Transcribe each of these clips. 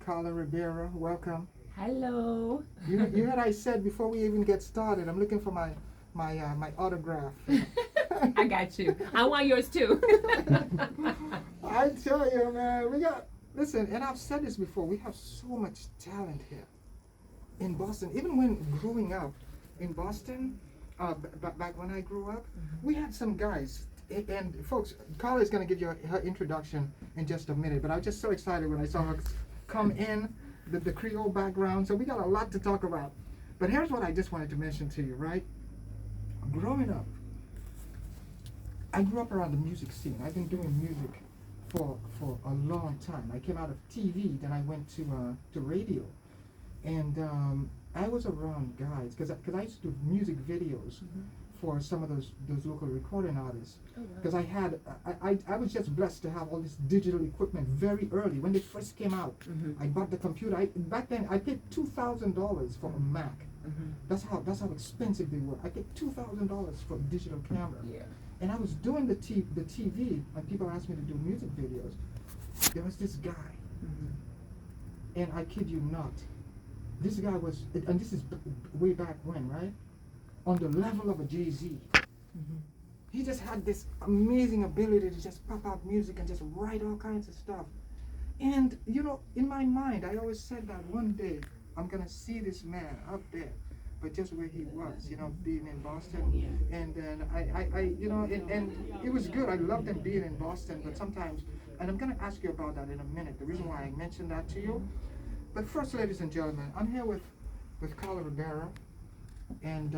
Carla Rivera. Welcome. Hello. You heard I said before we even get started, I'm looking for my autograph. I got you. I want yours too. I tell you, man, listen, and I've said this before, we have so much talent here in Boston. Even when growing up in Boston, back when I grew up, we had some guys. And folks, Carla is going to give you her introduction in just a minute, but I was just so excited when I saw her come in, the Creole background. So we got a lot to talk about. But here's what I just wanted to mention to you, right? Growing up, I grew up around the music scene. I've been doing music for a long time. I came out of TV, then I went to radio, and I was around guys because I used to do music videos for some of those local recording artists. Because I was just blessed to have all this digital equipment very early when they first came out. I bought the computer. Back then I paid $2,000 for a Mac. That's how expensive they were. I paid $2,000 for a digital camera. Yeah. And I was doing the TV, and people asked me to do music videos. There was this guy, and I kid you not, this guy was, and this is way back when, right? On the level of a Jay-Z. He just had this amazing ability to just pop out music and just write all kinds of stuff. And, you know, in my mind, I always said that one day I'm going to see this man up there, but just where he was, you know, being in Boston. And then I you know, and it was good. I loved him being in Boston, but sometimes, and I'm going to ask you about that in a minute, the reason why I mentioned that to you. But first, ladies and gentlemen, I'm here with Carla Rivera, and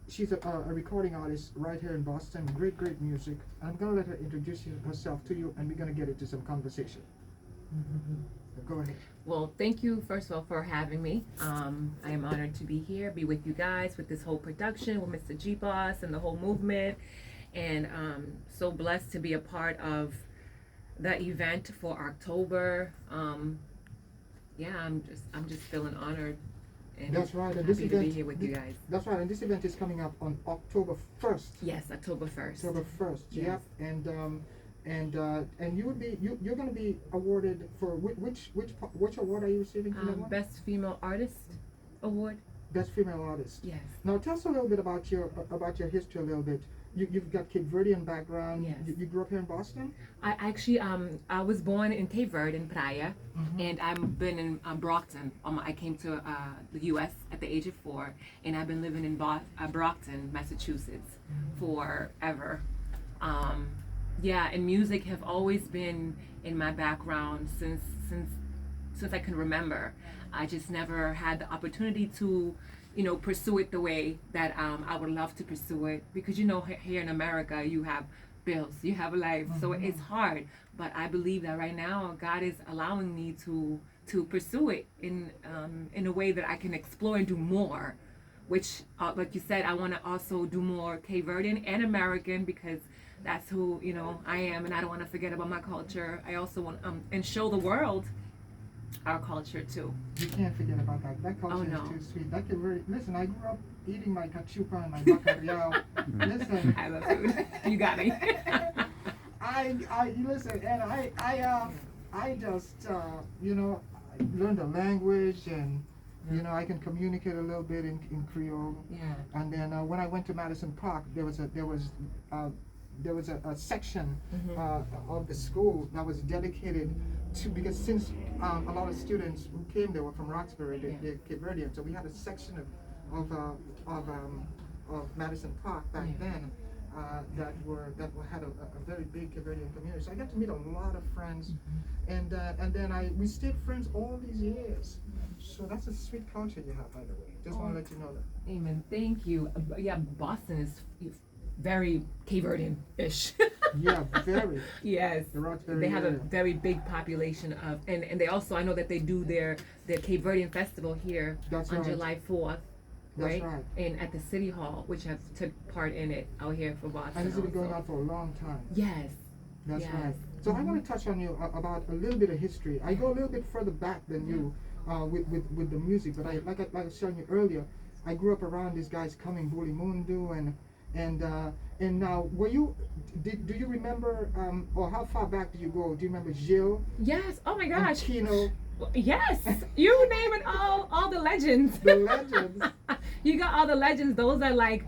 she's a recording artist right here in Boston. Great music. And I'm going to let her introduce herself to you, and we're going to get into some conversation. Go ahead. Well, thank you first of all for having me. I am honored to be here, be with you guys with this whole production with Mr. G.BOS and the whole movement, and so blessed to be a part of the event for October. Yeah, I'm just feeling honored. And that's right. And happy to be here with you guys. That's right. And this event is coming up on October 1st. Yes, October 1st. October 1st. Yes. Yep. And you would be you're going to be awarded for which award are you receiving? Best Female Artist Award. Best Female Artist. Yes. Now tell us a little bit about your history a little bit. You've got Cape Verdean background. Yes. You grew up here in Boston? I actually I was born in Cape Verde in Praia, and I've been in Brockton. I came to the U.S. at the age of 4, and I've been living in Brockton, Massachusetts, forever. Yeah, and music have always been in my background since I can remember. I just never had the opportunity to, you know, pursue it the way that I would love to pursue it, because you know here in America you have bills, you have a life, so it's hard. But I believe that right now God is allowing me to pursue it in a way that I can explore and do more. Which, like you said, I want to also do more Cape Verdean and American, because that's who, you know, I am, and I don't want to forget about my culture. I also want and show the world our culture too. You can't forget about that. That culture no. is too sweet. That can really listen. I grew up eating my cachupa and my bacalhau. Listen, I love food. You got me. I listen, and I just you know, I learned the language, and you know, I can communicate a little bit in Creole. Yeah. And then when I went to Madison Park, there was a section of the school that was dedicated to, because since a lot of students who came there were from Roxbury, they're Cape Verdean, so we had a section of Madison Park back then that had a very big Cape Verdean community. So I got to meet a lot of friends, and then we stayed friends all these years. So that's a sweet culture you have, by the way. Just want to let you know that. Amen. Thank you. Yeah, Boston is very Cape Verdean-ish. Yeah, very. Yes. The Roxbury they have area. a very big population of, and they also, I know that they do their Cape Verdean festival here That's on right. July 4th. That's Right? right. And at the City Hall, which I've took part in it out here for Boston. And this has been going also. on for a long time. Yes. That's Yes. right. So I want to touch on you about a little bit of history. I go a little bit further back than you with the music, but like I was showing you earlier, I grew up around these guys coming, Bully Mundu, And now, do you remember, or how far back do you go? Do you remember Gilles Yes. Oh my and gosh. Tino? Yes. You naming all the legends. The legends. You got all the legends. Those are like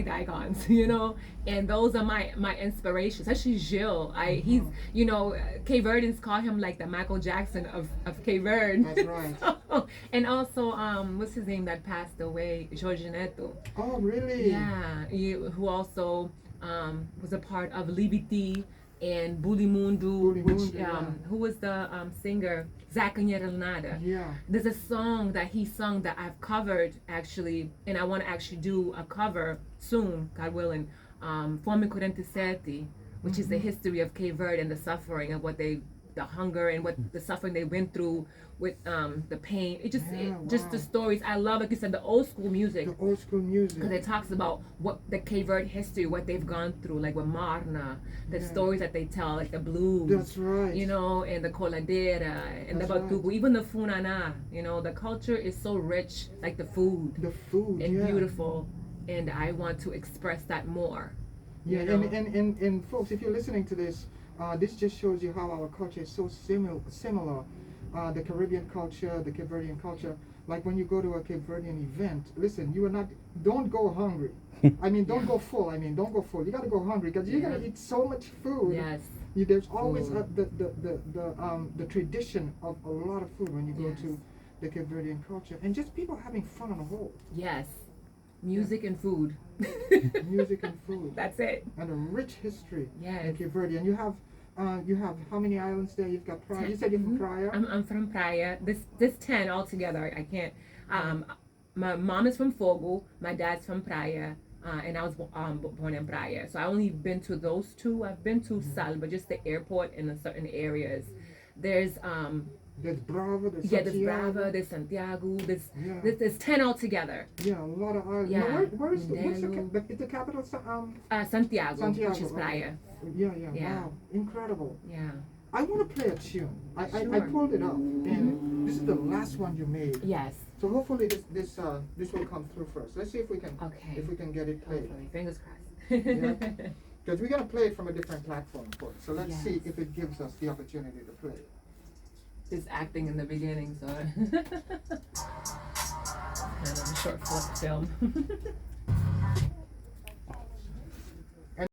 the icons, you know, and those are my inspirations. Especially Gilles. He's, you know, Cape Verdeans call him like the Michael Jackson of Cape Verde. That's right. So, and also what's his name that passed away, Jorge Neto. Oh, really? Yeah, who also was a part of Libiti and Bully Mundu, Bully which Mundu, yeah. who was the singer Zach Nada. Yeah. There's a song that he sung that I've covered actually, and I want to actually do a cover soon, God willing, Fome 47, which is the history of Cape Verde and the suffering of the hunger and what the suffering they went through with the pain. Just the stories. I love, like you said, the old school music. The old school music. Because it talks about what the Cape Verde history, what they've gone through, like with Marna, the stories that they tell, like the blues. That's right. You know, and the coladera, and That's the batugu, right. even the funana. You know, the culture is so rich, like the food. The food, and beautiful. And I want to express that more. Yeah, you know? and folks, if you're listening to this, this just shows you how our culture is so similar. The Caribbean culture, the Cape Verdean culture. Like when you go to a Cape Verdean event, listen, don't go hungry. I mean, don't go full. I mean, don't go full. You got to go hungry because you're gonna eat so much food. Yes. There's always the tradition of a lot of food when you go to the Cape Verdean culture, and just people having fun on the whole. Yes. Music and food. Music and food. That's it. And a rich history in Yes. Cape Verde. And you have how many islands there? You've got Praia. You said you're from Praia? I'm from Praia. This 10 altogether. I can't. My mom is from Fogo. My dad's from Praia. And I was born in Praia. So I only been to those two. I've been to Sal, but just the airport and in certain areas. There's Brava, there's there's Santiago. Brava, there's Santiago, there's 10 altogether. Yeah, a lot of islands. Yeah. Now, what's the Mindelo. is the capital? Santiago, which is Praia. Yeah. Yeah. Wow, incredible. Yeah. I want to play a tune. I Sure. pulled it up, and this is the last one you made. Yes. So hopefully this will come through first. Let's see if we can get it played. Hopefully. Fingers crossed. Because we're gonna play it from a different platform for it. So let's Yes. see if it gives us the opportunity to play it. Just acting in the beginning, so kind of a short film.